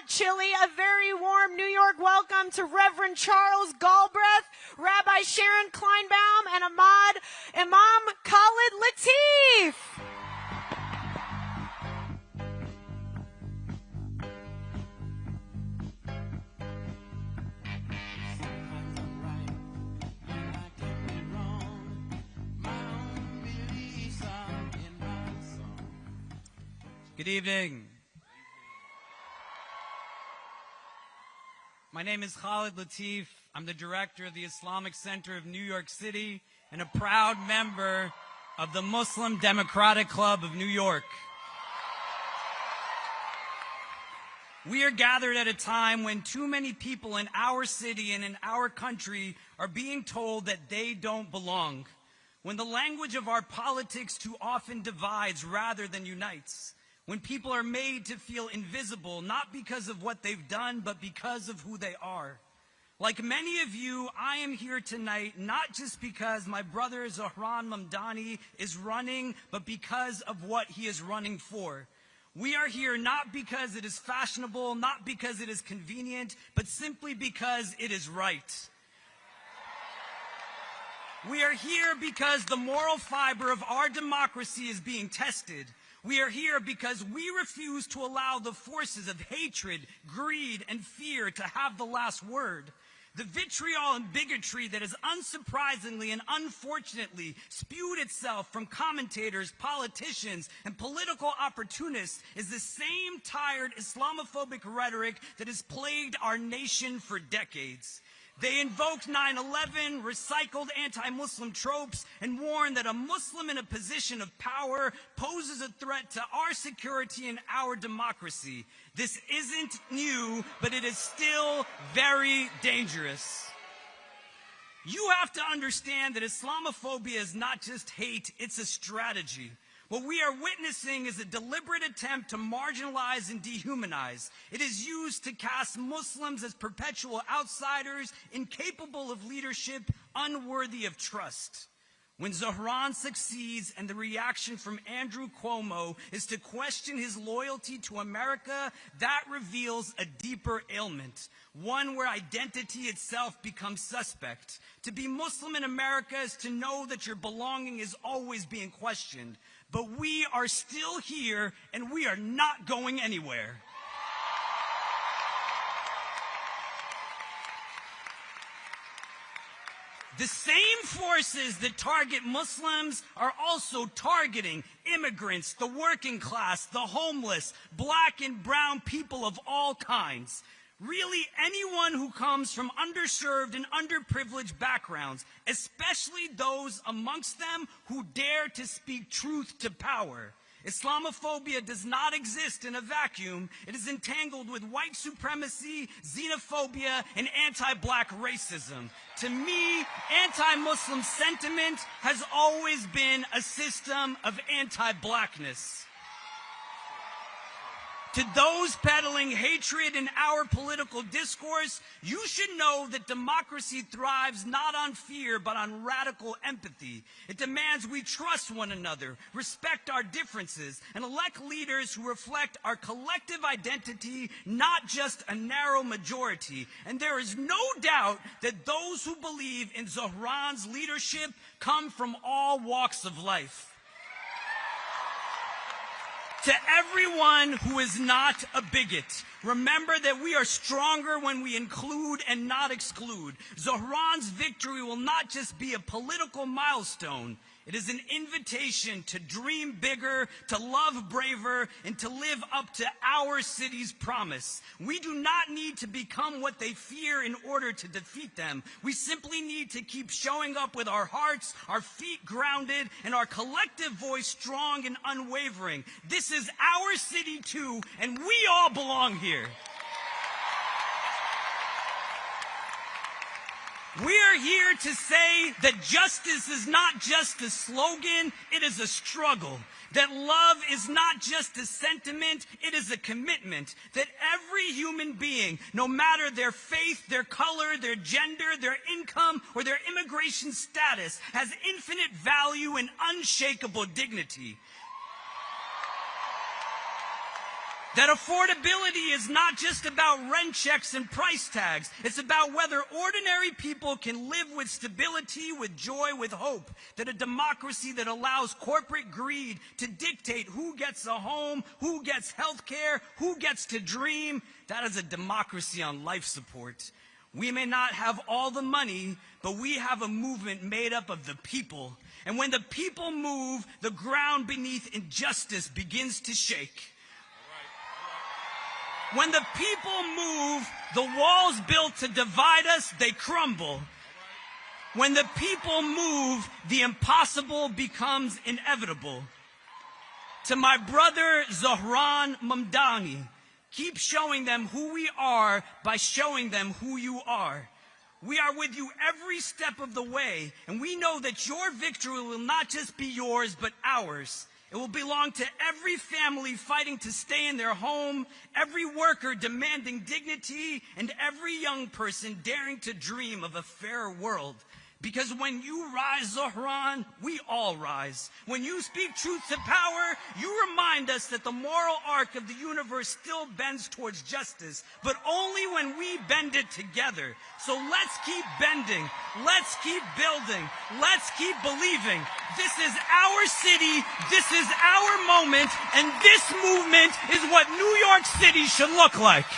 not chilly, a very warm New York welcome to Reverend Charles Galbreth, Rabbi Sharon Kleinbound, and Imam Khalid Latif. Good evening. My name is Khalid Latif. I'm the director of the Islamic Center of New York City and a proud member of the Muslim Democratic Club of New York. We are gathered at a time when too many people in our city and in our country are being told that they don't belong, when the language of our politics too often divides rather than unites, when people are made to feel invisible, not because of what they've done, but because of who they are. Like many of you, I am here tonight not just because my brother Zohran Mamdani is running, but because of what he is running for. We are here not because it is fashionable, not because it is convenient, but simply because it is right. We are here because the moral fiber of our democracy is being tested. We are here because we refuse to allow the forces of hatred, greed, and fear to have the last word. The vitriol and bigotry that has unsurprisingly and unfortunately spewed itself from commentators, politicians, and political opportunists is the same tired Islamophobic rhetoric that has plagued our nation for decades. They invoked 9/11, recycled anti-Muslim tropes, and warned that a Muslim in a position of power poses a threat to our security and our democracy. This isn't new, but it is still very dangerous. You have to understand that Islamophobia is not just hate, it's a strategy. What we are witnessing is a deliberate attempt to marginalize and dehumanize. It is used to cast Muslims as perpetual outsiders, incapable of leadership, unworthy of trust. When Zohran succeeds and the reaction from Andrew Cuomo is to question his loyalty to America, that reveals a deeper ailment, one where identity itself becomes suspect. To be Muslim in America is to know that your belonging is always being questioned. But we are still here, and we are not going anywhere. The same forces that target Muslims are also targeting immigrants, the working class, the homeless, black and brown people of all kinds. Really, anyone who comes from underserved and underprivileged backgrounds, especially those amongst them who dare to speak truth to power. Islamophobia does not exist in a vacuum. It is entangled with white supremacy, xenophobia, and anti-black racism. To me, anti-Muslim sentiment has always been a system of anti-blackness. To those peddling hatred in our political discourse, you should know that democracy thrives not on fear, but on radical empathy. It demands we trust one another, respect our differences, and elect leaders who reflect our collective identity, not just a narrow majority. And there is no doubt that those who believe in Zohran's leadership come from all walks of life. To everyone who is not a bigot, remember that we are stronger when we include and not exclude. Zohran's victory will not just be a political milestone. It is an invitation to dream bigger, to love braver, and to live up to our city's promise. We do not need to become what they fear in order to defeat them. We simply need to keep showing up with our hearts, our feet grounded, and our collective voice strong and unwavering. This is our city too, and we all belong here. We are here to say that justice is not just a slogan, it is a struggle. That love is not just a sentiment, it is a commitment. That every human being, no matter their faith, their color, their gender, their income, or their immigration status, has infinite value and unshakable dignity. That affordability is not just about rent checks and price tags. It's about whether ordinary people can live with stability, with joy, with hope. That a democracy that allows corporate greed to dictate who gets a home, who gets health care, who gets to dream, that is a democracy on life support. We may not have all the money, but we have a movement made up of the people. And when the people move, the ground beneath injustice begins to shake. When the people move, the walls built to divide us, they crumble. When the people move, the impossible becomes inevitable. To my brother Zohran Mamdani, keep showing them who we are by showing them who you are. We are with you every step of the way, and we know that your victory will not just be yours, but ours. It will belong to every family fighting to stay in their home, every worker demanding dignity, and every young person daring to dream of a fairer world. Because when you rise, Zohran, we all rise. When you speak truth to power, you remind us that the moral arc of the universe still bends towards justice, but only when we bend it together. So let's keep bending. Let's keep building. Let's keep believing. This is our city. This is our moment. And this movement is what New York City should look like.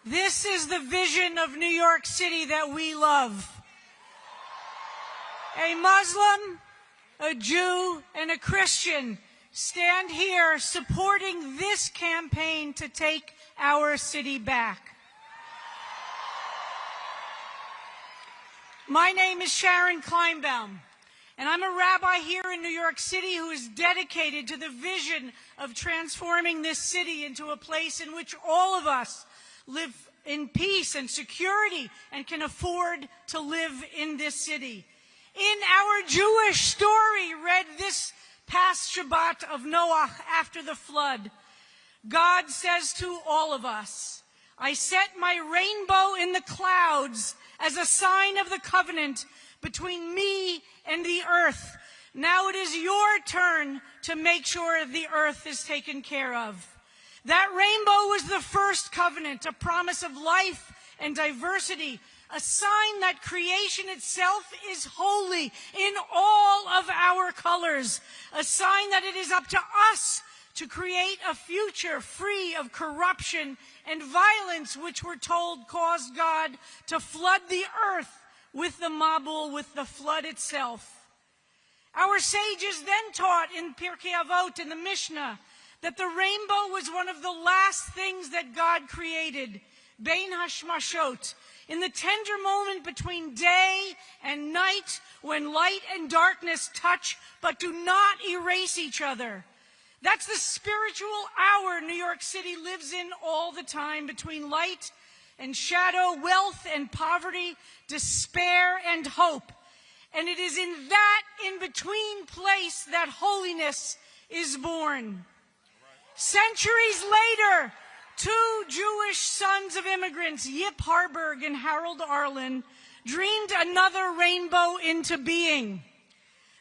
This is the vision of New York City that we love. A Muslim, a Jew, and a Christian stand here supporting this campaign to take our city back. My name is Zohran Kleinbound, and I'm a rabbi here in New York City who is dedicated to the vision of transforming this city into a place in which all of us live in peace and security and can afford to live in this city. In our Jewish story read this past Shabbat of Noah after the flood, God says to all of us, I set my rainbow in the clouds as a sign of the covenant between me and the earth. Now it is your turn to make sure the earth is taken care of. That rainbow was the first covenant, a promise of life and diversity, a sign that creation itself is holy in all of our colors, a sign that it is up to us to create a future free of corruption and violence, which we're told caused God to flood the earth with the Mabul, with the flood itself. Our sages then taught in Pirkei Avot, in the Mishnah, that the rainbow was one of the last things that God created, Bein Hashmashot, in the tender moment between day and night, when light and darkness touch but do not erase each other. That's the spiritual hour New York City lives in all the time, between light and shadow, wealth and poverty, despair and hope. And it is in that in-between place that holiness is born. Centuries later, two Jewish sons of immigrants, Yip Harburg and Harold Arlen, dreamed another rainbow into being.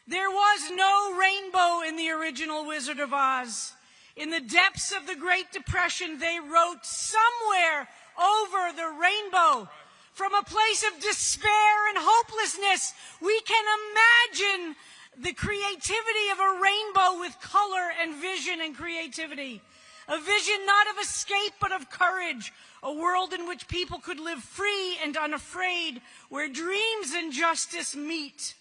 There was no rainbow in the original Wizard of Oz. In the depths of the Great Depression, they wrote somewhere over the rainbow. From a place of despair and hopelessness, we can imagine the creativity of a rainbow with color and vision and creativity. A vision not of escape but of courage. A world in which people could live free and unafraid, where dreams and justice meet.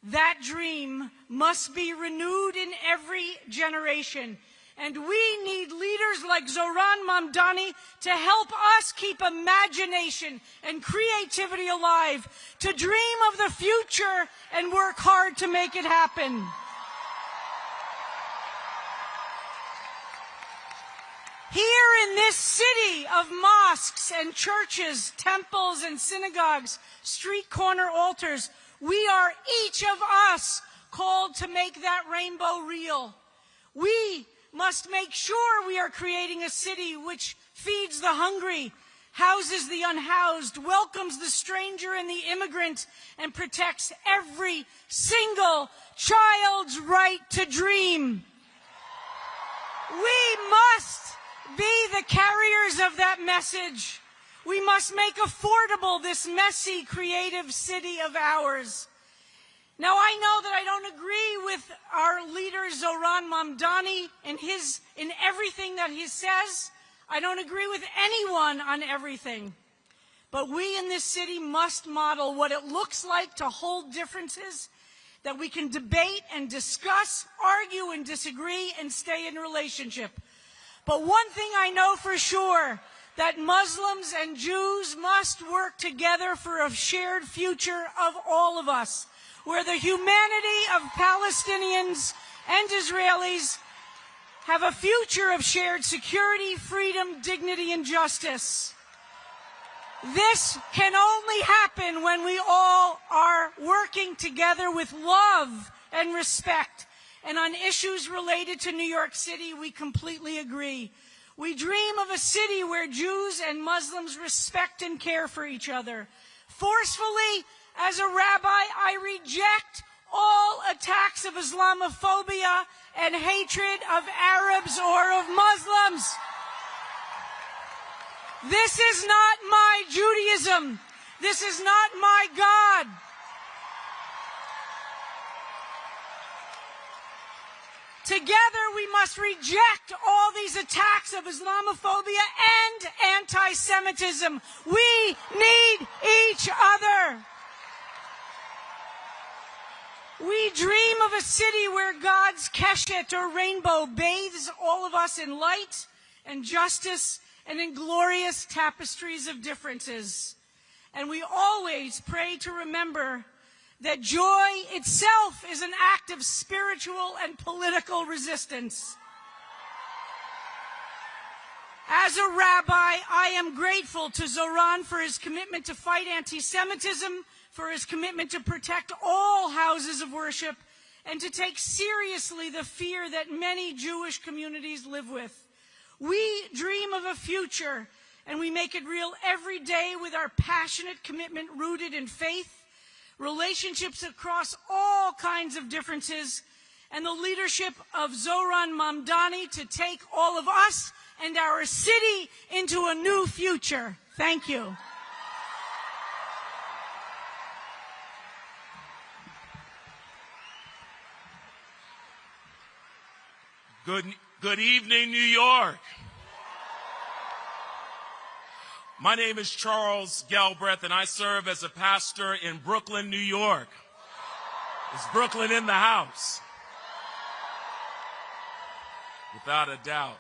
That dream must be renewed in every generation. And we need leaders like Zohran Mamdani to help us keep imagination and creativity alive, to dream of the future and work hard to make it happen. Here in this city of mosques and churches, temples and synagogues, street corner altars, we are each of us called to make that rainbow real. We must make sure we are creating a city which feeds the hungry, houses the unhoused, welcomes the stranger and the immigrant, and protects every single child's right to dream. We must be the carriers of that message. We must make affordable this messy, creative city of ours. Now, I know that I don't agree with our leader, Zohran Mamdani, in everything that he says. I don't agree with anyone on everything. But we in this city must model what it looks like to hold differences that we can debate and discuss, argue and disagree, and stay in relationship. But one thing I know for sure, that Muslims and Jews must work together for a shared future of all of us, where the humanity of Palestinians and Israelis have a future of shared security, freedom, dignity, and justice. This can only happen when we all are working together with love and respect. And on issues related to New York City, we completely agree. We dream of a city where Jews and Muslims respect and care for each other. Forcefully, as a rabbi, I reject all attacks of Islamophobia and hatred of Arabs or of Muslims. This is not my Judaism. This is not my God. Together, we must reject all these attacks of Islamophobia and anti-Semitism. We need each other. We dream of a city where God's keshet, or rainbow, bathes all of us in light and justice and in glorious tapestries of differences. And we always pray to remember that joy itself is an act of spiritual and political resistance. As a rabbi, I am grateful to Zohran for his commitment to fight anti-Semitism, for his commitment to protect all houses of worship, and to take seriously the fear that many Jewish communities live with. We dream of a future, and we make it real every day with our passionate commitment rooted in faith, relationships across all kinds of differences, and the leadership of Zohran Mamdani to take all of us and our city into a new future. Thank you. Good evening, New York. My name is Charles Galbreth, and I serve as a pastor in Brooklyn, New York. Is Brooklyn in the house? Without a doubt.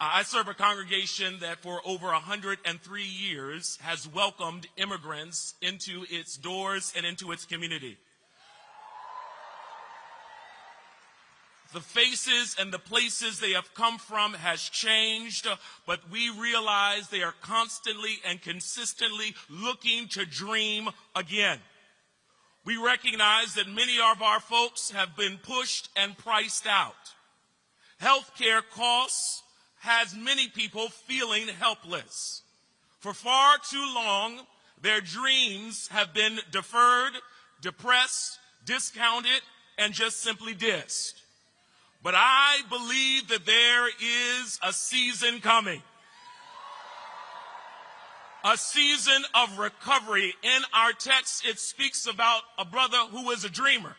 I serve a congregation that for over 103 years has welcomed immigrants into its doors and into its community. The faces and the places they have come from has changed, but we realize they are constantly and consistently looking to dream again. We recognize that many of our folks have been pushed and priced out. Healthcare costs has many people feeling helpless. For far too long, their dreams have been deferred, depressed, discounted, and just simply dissed. But I believe that there is a season coming. A season of recovery. In our text, it speaks about a brother who was a dreamer.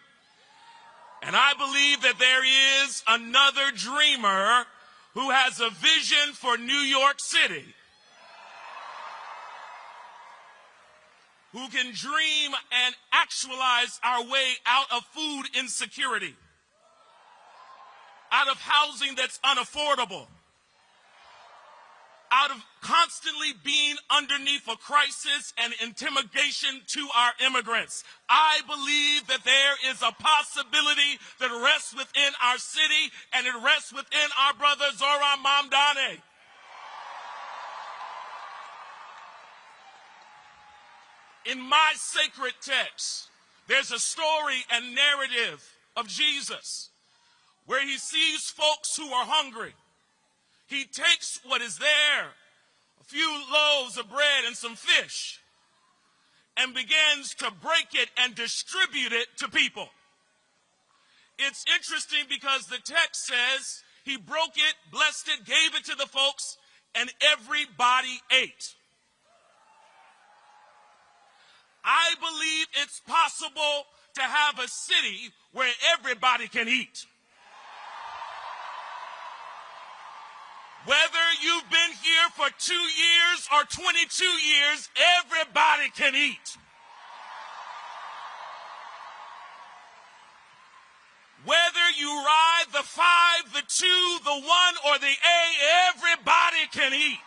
And I believe that there is another dreamer who has a vision for New York City, who can dream and actualize our way out of food insecurity, out of housing that's unaffordable, out of constantly being underneath a crisis and intimidation to our immigrants. I believe that there is a possibility that rests within our city, and it rests within our brother Zohran Mamdani. In my sacred text, there's a story and narrative of Jesus where he sees folks who are hungry. He takes what is there, few loaves of bread and some fish and begins to break it and distribute it to people. It's interesting because the text says he broke it, blessed it, gave it to the folks, and everybody ate. I believe it's possible to have a city where everybody can eat. Whether you've been here for 2 years or 22 years, everybody can eat. Whether you ride the 5, the 2, the 1, or the A, everybody can eat.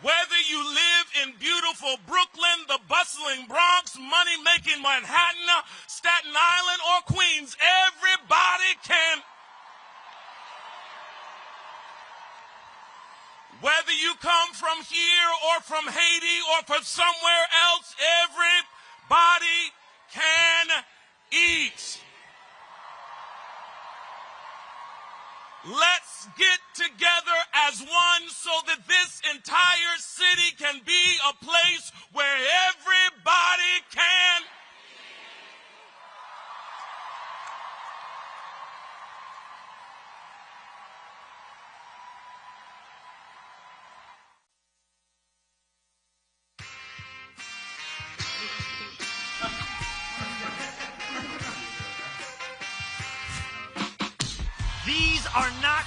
Whether you live in beautiful Brooklyn, the bustling Bronx, money-making Manhattan, Staten Island, or Queens, everybody can. Whether you come from here or from Haiti or from somewhere else, everybody can eat. Let's get together as one so that this entire city can be a place where everybody can. These are not